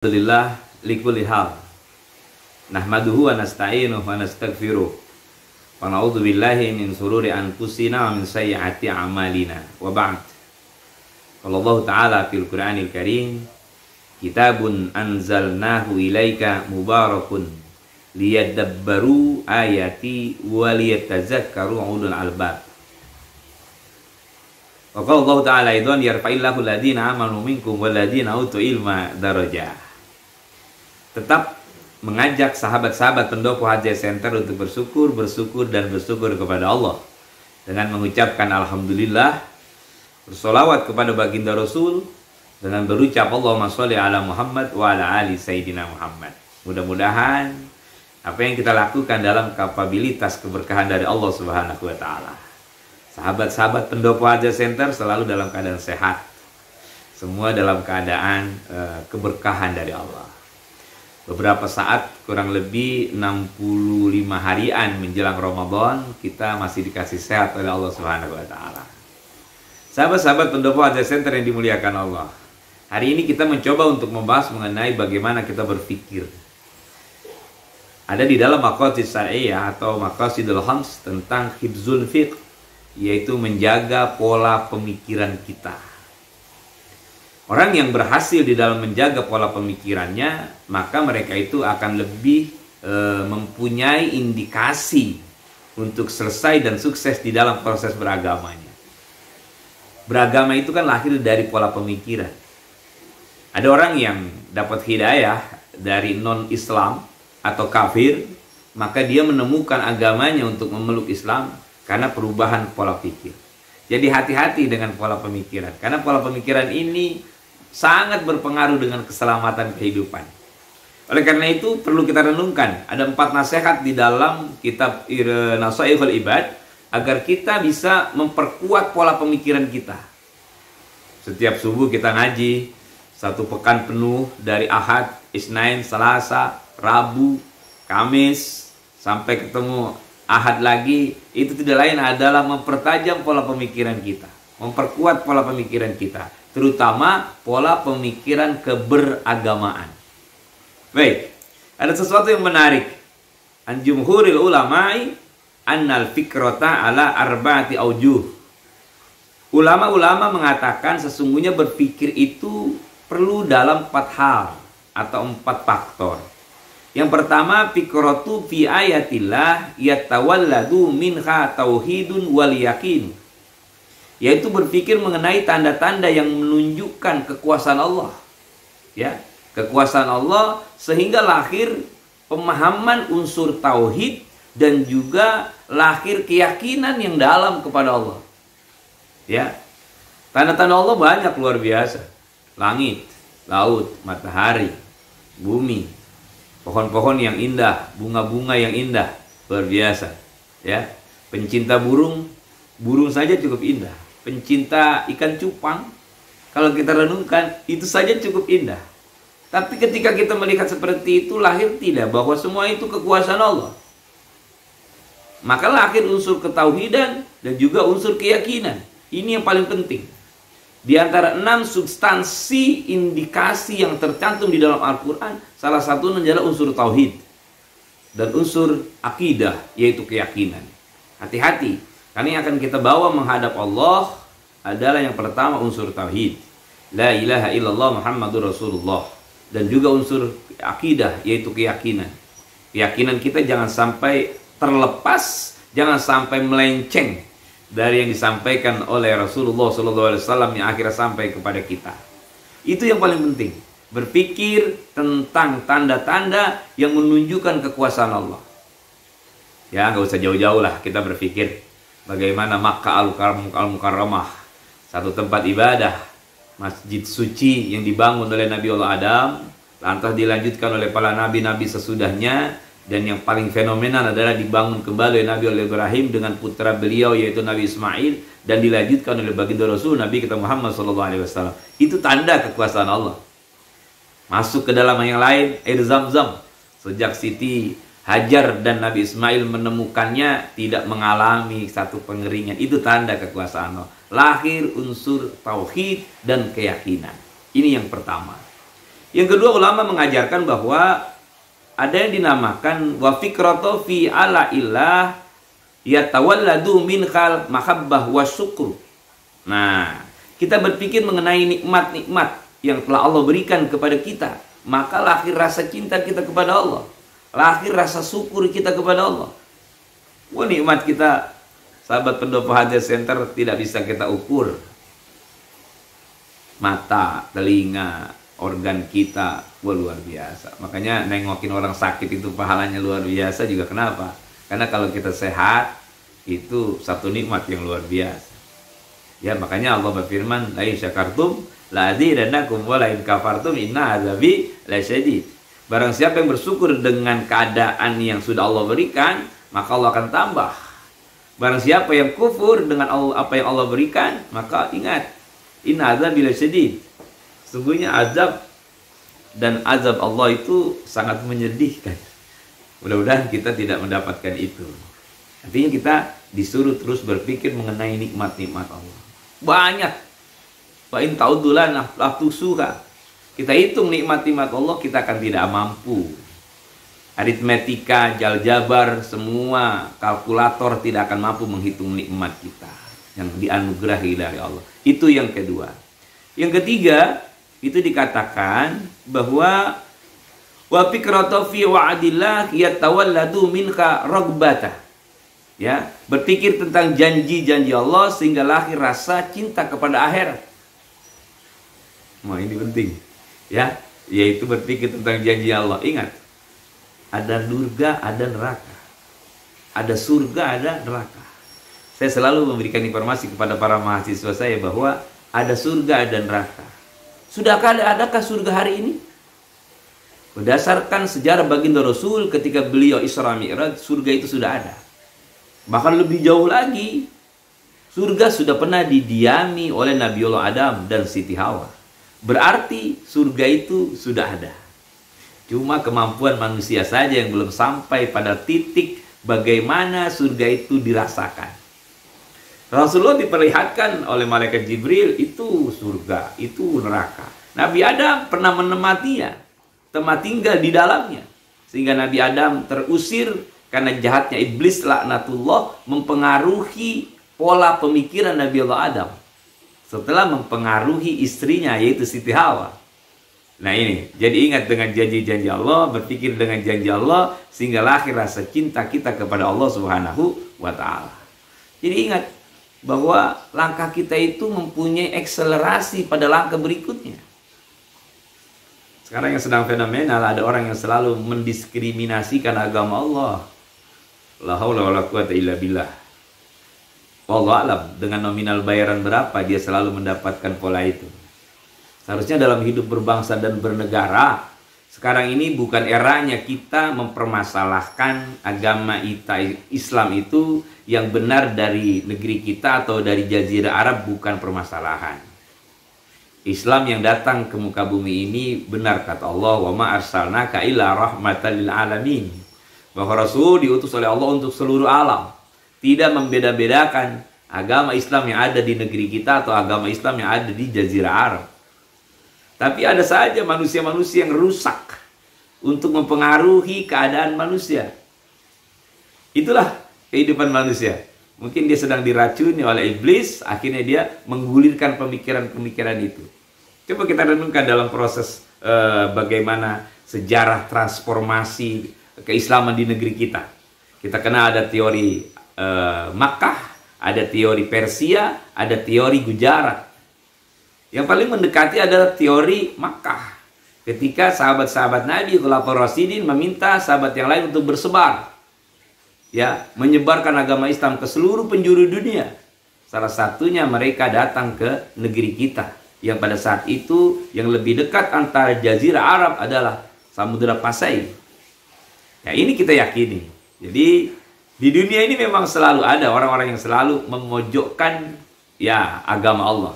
Alhamdulillah likulli hal. Nahmaduhu wa nasta'inuhu wa nastaghfiruh. Wa na'udzu billahi min sururi anfusina wa min sayyiati a'malina. Wa ba'd. Qala Allah Ta'ala fil Qur'anil Karim, kitabun anzalnahu ilaika mubarakun liyadabbaru ayati wa liyatazakkaru ulul albab. Wa qala Allah Ta'ala aidan yarfa'illahu alladziina amanu minkum wal ladziina utul ilma darajah. Tetap mengajak sahabat-sahabat pendopo Haji Center untuk bersyukur kepada Allah dengan mengucapkan alhamdulillah, bersolawat kepada baginda Rasul dengan berucap Allahumma sholli ala Muhammad wa ala ali sayyidina Muhammad. Mudah-mudahan apa yang kita lakukan dalam kapabilitas keberkahan dari Allah Subhanahu wa taala. Sahabat-sahabat pendopo Haji Center selalu dalam keadaan sehat. Semua dalam keadaan keberkahan dari Allah. Beberapa saat, kurang lebih 65 harian menjelang Ramadan, kita masih dikasih sehat oleh Allah Subhanahu wa taala. Sahabat-sahabat pendopo Haji Center yang dimuliakan Allah. Hari ini kita mencoba untuk membahas mengenai bagaimana kita berpikir. Ada di dalam maqasid syar'iyyah atau maqasidul khams tentang hifzul fiqh, yaitu menjaga pola pemikiran kita. Orang yang berhasil di dalam menjaga pola pemikirannya, maka mereka itu akan lebih mempunyai indikasi untuk selesai dan sukses di dalam proses beragamanya. Beragama itu kan lahir dari pola pemikiran. Ada orang yang dapat hidayah dari non-Islam atau kafir, maka dia menemukan agamanya untuk memeluk Islam karena perubahan pola pikir. Jadi hati-hati dengan pola pemikiran, karena pola pemikiran ini sangat berpengaruh dengan keselamatan kehidupan. Oleh karena itu perlu kita renungkan. Ada 4 nasihat di dalam kitab Nasaihul Ibad agar kita bisa memperkuat pola pemikiran kita. Setiap subuh kita ngaji 1 pekan penuh dari Ahad, Isnain, Selasa, Rabu, Kamis sampai ketemu Ahad lagi. Itu tidak lain adalah mempertajam pola pemikiran kita, memperkuat pola pemikiran kita, terutama pola pemikiran keberagamaan. Baik, ada sesuatu yang menarik. An jumhuril ulama'i annal fikrata ala arba'ati aujuh. Ulama-ulama mengatakan sesungguhnya berpikir itu perlu dalam 4 hal atau 4 faktor. Yang pertama, fikratu fi ayatillah yatawalladu minha tauhidun wal yakin, yaitu berpikir mengenai tanda-tanda yang menunjukkan kekuasaan Allah. Ya, kekuasaan Allah sehingga lahir pemahaman unsur tauhid dan juga lahir keyakinan yang dalam kepada Allah. Ya. Tanda-tanda Allah banyak luar biasa. Langit, laut, matahari, bumi, pohon-pohon yang indah, bunga-bunga yang indah, luar biasa. Ya. Pencinta burung, burung saja cukup indah. Pencinta ikan cupang, kalau kita renungkan, itu saja cukup indah. Tapi ketika kita melihat seperti itu, lahir tidak bahwa semua itu kekuasaan Allah. Maka lahir unsur ketauhidan dan juga unsur keyakinan. Ini yang paling penting. Di antara 6 substansi indikasi yang tercantum di dalam Al-Quran, salah satunya adalah unsur tauhid dan unsur akidah, yaitu keyakinan. Hati-hati. Karena yang akan kita bawa menghadap Allah adalah yang pertama unsur tauhid, la ilaha illallah Muhammadur Rasulullah, dan juga unsur akidah, yaitu keyakinan. Keyakinan kita jangan sampai terlepas, jangan sampai melenceng dari yang disampaikan oleh Rasulullah SAW yang akhirnya sampai kepada kita. Itu yang paling penting. Berpikir tentang tanda-tanda yang menunjukkan kekuasaan Allah. Ya, nggak usah jauh-jauh lah kita berpikir bagaimana Makkah Al-Mukarramah, satu tempat ibadah, masjid suci yang dibangun oleh Nabi Allah Adam, lantas dilanjutkan oleh para nabi-nabi sesudahnya, dan yang paling fenomenal adalah dibangun kembali oleh Nabi Allah Ibrahim dengan putra beliau yaitu Nabi Ismail, dan dilanjutkan oleh baginda Rasul Nabi kita Muhammad SAW. Itu tanda kekuasaan Allah. Masuk ke dalam yang lain, air Zam-Zam. Sejak Siti Hajar dan Nabi Ismail menemukannya tidak mengalami satu pengeringan. Itu tanda kekuasaan Allah. Lahir unsur tauhid dan keyakinan. Ini yang pertama. Yang kedua, ulama mengajarkan bahwa ada yang dinamakan wa fikratu fi ala illah yatawalladu minhal mahabbah wa syukur. Nah, kita berpikir mengenai nikmat-nikmat yang telah Allah berikan kepada kita, maka lahir rasa cinta kita kepada Allah, lahir rasa syukur kita kepada Allah. Wah, nikmat kita, sahabat pendopo Hajat Center, tidak bisa kita ukur. Mata, telinga, organ kita, wah luar biasa. Makanya nengokin orang sakit itu pahalanya luar biasa juga. Kenapa? Karena kalau kita sehat, itu satu nikmat yang luar biasa. Ya, makanya Allah berfirman, la in syakartum la azidannakum wa la in kafartum inna azabi lasyadid. Barang siapa yang bersyukur dengan keadaan yang sudah Allah berikan, maka Allah akan tambah. Barang siapa yang kufur dengan apa yang Allah berikan, maka ingat, inna azabi lasyadid. Sesungguhnya azab dan azab Allah itu sangat menyedihkan. Mudah-mudahan kita tidak mendapatkan itu. Artinya kita disuruh terus berpikir mengenai nikmat-nikmat Allah. Banyak. Wa in ta'uddu lana la tuhsuha. Kita hitung nikmat-nikmat Allah, kita akan tidak mampu. Aritmetika, jaljabar, semua kalkulator tidak akan mampu menghitung nikmat kita yang dianugerahi dari Allah. Itu yang kedua. Yang ketiga, itu dikatakan bahwa wa fikratu fi wa'dillah yatawalladu minka ragbata. Ya, berpikir tentang janji-janji Allah sehingga lahir rasa cinta kepada akhirat. Wah, ini penting. Ya, yaitu berpikir tentang janji Allah. Ingat, ada surga, ada neraka. Ada surga, ada neraka. Saya selalu memberikan informasi kepada para mahasiswa saya bahwa ada surga, ada neraka. Adakah surga hari ini? Berdasarkan sejarah baginda Rasul ketika beliau Isra Mi'raj, surga itu sudah ada. Bahkan lebih jauh lagi, surga sudah pernah didiami oleh Nabiullah Adam dan Siti Hawa. Berarti surga itu sudah ada. Cuma kemampuan manusia saja yang belum sampai pada titik bagaimana surga itu dirasakan. Rasulullah diperlihatkan oleh malaikat Jibril, itu surga, itu neraka. Nabi Adam pernah menematinya, tempat tinggal di dalamnya. Sehingga Nabi Adam terusir karena jahatnya iblis laknatullah mempengaruhi pola pemikiran Nabi Allah Adam. Setelah mempengaruhi istrinya, yaitu Siti Hawa. Nah ini, jadi ingat dengan janji-janji Allah, berpikir dengan janji Allah, sehingga lahir rasa cinta kita kepada Allah Subhanahu wa Ta'ala. Jadi ingat bahwa langkah kita itu mempunyai akselerasi pada langkah berikutnya. Sekarang yang sedang fenomenal, ada orang yang selalu mendiskriminasikan agama Allah. La haula wala quwata illa billah. Wallahu alam, dengan nominal bayaran berapa dia selalu mendapatkan pola itu. Seharusnya dalam hidup berbangsa dan bernegara, sekarang ini bukan eranya kita mempermasalahkan agama Islam itu yang benar dari negeri kita atau dari Jazirah Arab, bukan permasalahan. Islam yang datang ke muka bumi ini benar kata Allah, wa ma arsalnaka illa rahmatan lil alamin. Bahwa Rasul diutus oleh Allah untuk seluruh alam. Tidak membeda-bedakan agama Islam yang ada di negeri kita atau agama Islam yang ada di Jazirah Arab. Tapi ada saja manusia-manusia yang rusak untuk mempengaruhi keadaan manusia. Itulah kehidupan manusia. Mungkin dia sedang diracuni oleh iblis, akhirnya dia menggulirkan pemikiran-pemikiran itu. Coba kita renungkan dalam proses bagaimana sejarah transformasi keislaman di negeri kita. Kita kenal ada teori Makkah, ada teori Persia, ada teori Gujarat. Yang paling mendekati adalah teori Makkah. Ketika sahabat-sahabat Nabi, Khulafaur Rasyidin meminta sahabat yang lain untuk bersebar, ya, menyebarkan agama Islam ke seluruh penjuru dunia. Salah satunya mereka datang ke negeri kita, yang pada saat itu yang lebih dekat antara Jazirah Arab adalah Samudra Pasai. Ya, ini kita yakini. Jadi di dunia ini memang selalu ada orang-orang yang selalu memojokkan ya agama Allah.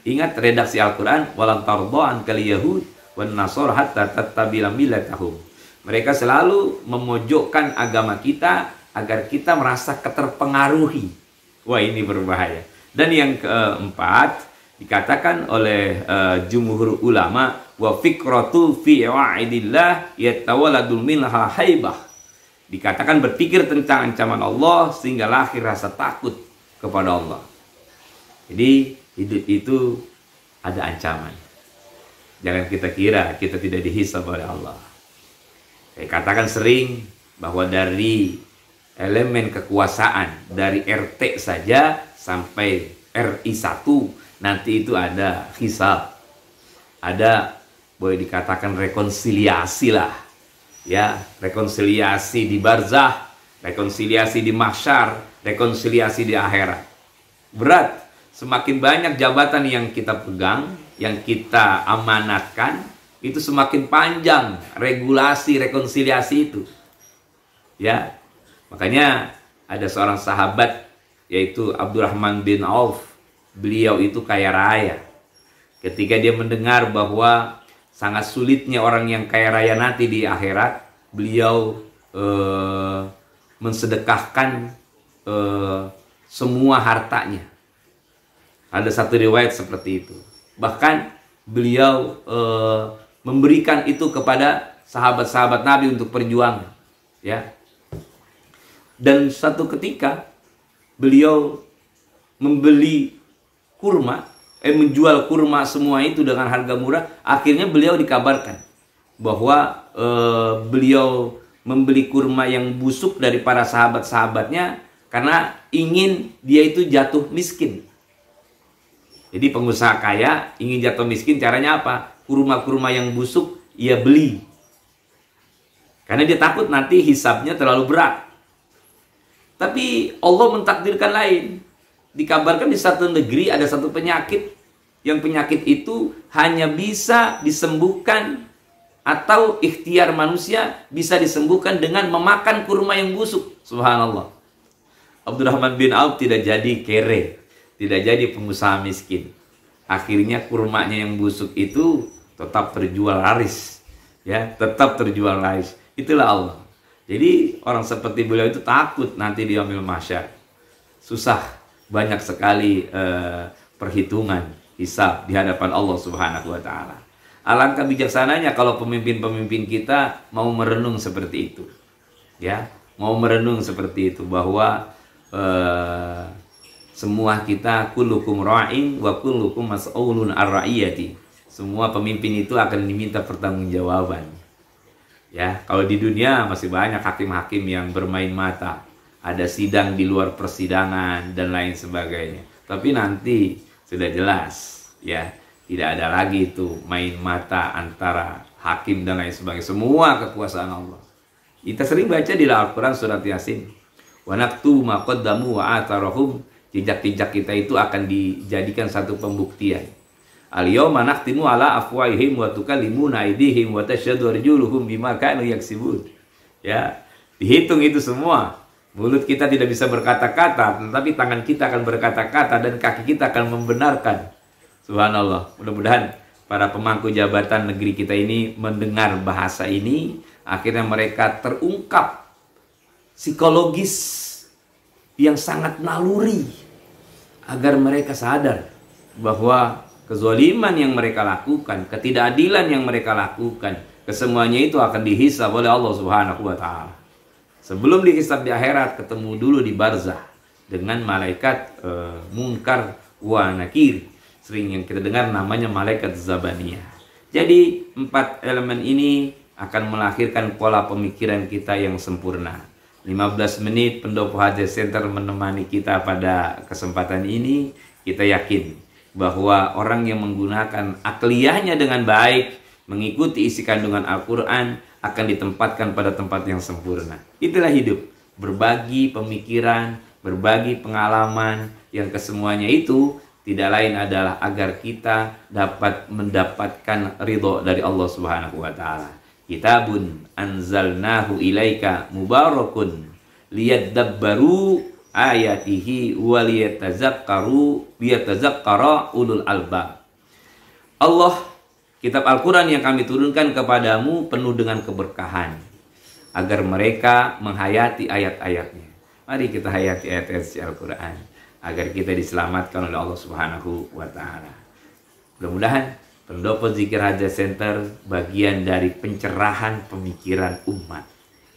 Ingat redaksi Al-Quran, walan tarda'an kal yahud wan nasara hatta tattabila millatahum. Mereka selalu memojokkan agama kita agar kita merasa keterpengaruhi. Wah, ini berbahaya. Dan yang keempat, Dikatakan oleh jumhur ulama, wa fikratu fi wa'idillah yatawaladul minha haibah. Dikatakan berpikir tentang ancaman Allah sehingga lahir rasa takut kepada Allah. Jadi hidup itu ada ancaman. Jangan kita kira kita tidak dihisab oleh Allah. Saya katakan sering bahwa dari elemen kekuasaan, dari RT saja sampai RI 1, nanti itu ada hisab. Ada, boleh dikatakan rekonsiliasi lah. Ya, rekonsiliasi di barzah, rekonsiliasi di mahsyar, rekonsiliasi di akhirat. Berat. Semakin banyak jabatan yang kita pegang, yang kita amanatkan, itu semakin panjang regulasi rekonsiliasi itu. Ya. Makanya ada seorang sahabat yaitu Abdurrahman bin Auf. Beliau itu kaya raya. Ketika dia mendengar bahwa sangat sulitnya orang yang kaya raya nanti di akhirat, beliau mensedekahkan semua hartanya. Ada satu riwayat seperti itu. Bahkan beliau memberikan itu kepada sahabat-sahabat Nabi untuk perjuangan. Ya. Dan satu ketika beliau membeli kurma, menjual kurma semua itu dengan harga murah. Akhirnya beliau dikabarkan bahwa beliau membeli kurma yang busuk dari para sahabat-sahabatnya karena ingin dia itu jatuh miskin. Jadi pengusaha kaya ingin jatuh miskin, caranya apa? Kurma-kurma yang busuk ia beli. Karena dia takut nanti hisabnya terlalu berat. Tapi Allah mentakdirkan lain. Dikabarkan di satu negeri ada satu penyakit. Yang penyakit itu hanya bisa disembuhkan atau ikhtiar manusia bisa disembuhkan dengan memakan kurma yang busuk. Subhanallah. Abdurrahman bin Auf tidak jadi kere. Tidak jadi pengusaha miskin. Akhirnya kurmanya yang busuk itu tetap terjual laris. Ya, tetap terjual laris. Itulah Allah. Jadi orang seperti beliau itu takut nanti di yaumil mahsyar. Susah, banyak sekali perhitungan, hisab di hadapan Allah Subhanahu wa taala. Alangkah bijaksananya kalau pemimpin-pemimpin kita mau merenung seperti itu. Ya, mau merenung seperti itu bahwa semua kita kullukum ra'in wa kullukum mas'ulun ar-ra'iyati. Semua pemimpin itu akan diminta pertanggungjawaban. Ya, kalau di dunia masih banyak hakim-hakim yang bermain mata. Ada sidang di luar persidangan dan lain sebagainya. Tapi nanti sudah jelas, ya, tidak ada lagi itu main mata antara hakim dan lain sebagainya. Semua kekuasaan Allah. Kita sering baca di Al-Quran surat Yasin. Wa naktubu ma qaddamu wa atharahum. Jejak-jejak kita itu akan dijadikan satu pembuktian. Al-yawma nakhtimu ala afwahihim wa tukallimuna aydihim wa tashhadu arjuluhum bima kanu yaksibun. Ya, dihitung itu semua. Mulut kita tidak bisa berkata-kata, tetapi tangan kita akan berkata-kata dan kaki kita akan membenarkan. Subhanallah. Mudah-mudahan para pemangku jabatan negeri kita ini mendengar bahasa ini, akhirnya mereka terungkap psikologis yang sangat naluri agar mereka sadar bahwa kezaliman yang mereka lakukan, ketidakadilan yang mereka lakukan, kesemuanya itu akan dihisab oleh Allah Subhanahu wa taala. Sebelum dihisab di akhirat, ketemu dulu di barzah dengan malaikat Munkar wa Nakir. Sering yang kita dengar namanya malaikat Zabaniyah. Jadi 4 elemen ini akan melahirkan pola pemikiran kita yang sempurna. 15 menit Pendopo Hajj Center menemani kita pada kesempatan ini. Kita yakin bahwa orang yang menggunakan akliyahnya dengan baik, mengikuti isi kandungan Al-Quran, akan ditempatkan pada tempat yang sempurna. Itulah hidup, berbagi pemikiran, berbagi pengalaman, yang kesemuanya itu tidak lain adalah agar kita dapat mendapatkan ridho dari Allah Subhanahu wa taala. Kitabun anzalnahu ilaika mubarakun liyadabbaru ayatihi waliyatazakkara ulul albab. Allah, kitab Al-Quran yang kami turunkan kepadamu penuh dengan keberkahan agar mereka menghayati ayat-ayatnya. Mari kita hayati ayat-ayat Al-Quran agar kita diselamatkan oleh Allah Subhanahu wa taala. Mudah-mudahan Pendopo Zikir Hajat Center bagian dari pencerahan pemikiran umat.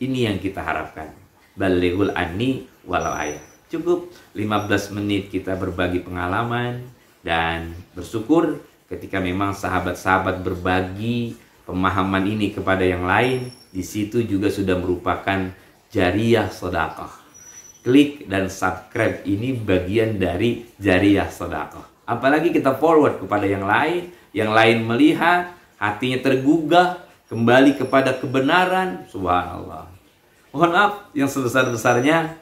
Ini yang kita harapkan. Balighul anni walau ayat. Cukup 15 menit kita berbagi pengalaman dan bersyukur ketika memang sahabat-sahabat berbagi pemahaman ini kepada yang lain. Di situ juga sudah merupakan jariyah sedekah. Klik dan subscribe ini bagian dari jariyah sedekah. Apalagi kita forward kepada yang lain melihat, hatinya tergugah, kembali kepada kebenaran, subhanallah. Mohon maaf yang sebesar-besarnya,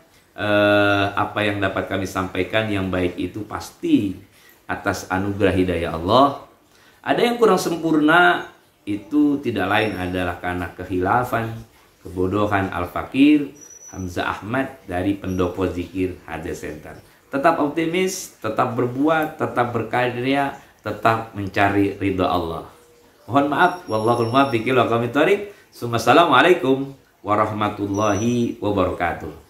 apa yang dapat kami sampaikan yang baik itu pasti atas anugerah hidayah Allah. Ada yang kurang sempurna, itu tidak lain adalah karena kehilafan, kebodohan Al-Fakir Hamzah Ahmad dari Pendopo Zikir Hajat Center. Tetap optimis, tetap berbuat, tetap berkarya, tetap mencari ridha Allah. Mohon maaf, wallahul muwaffiq ila aqwamit thoriq. Assalamualaikum warahmatullahi wabarakatuh.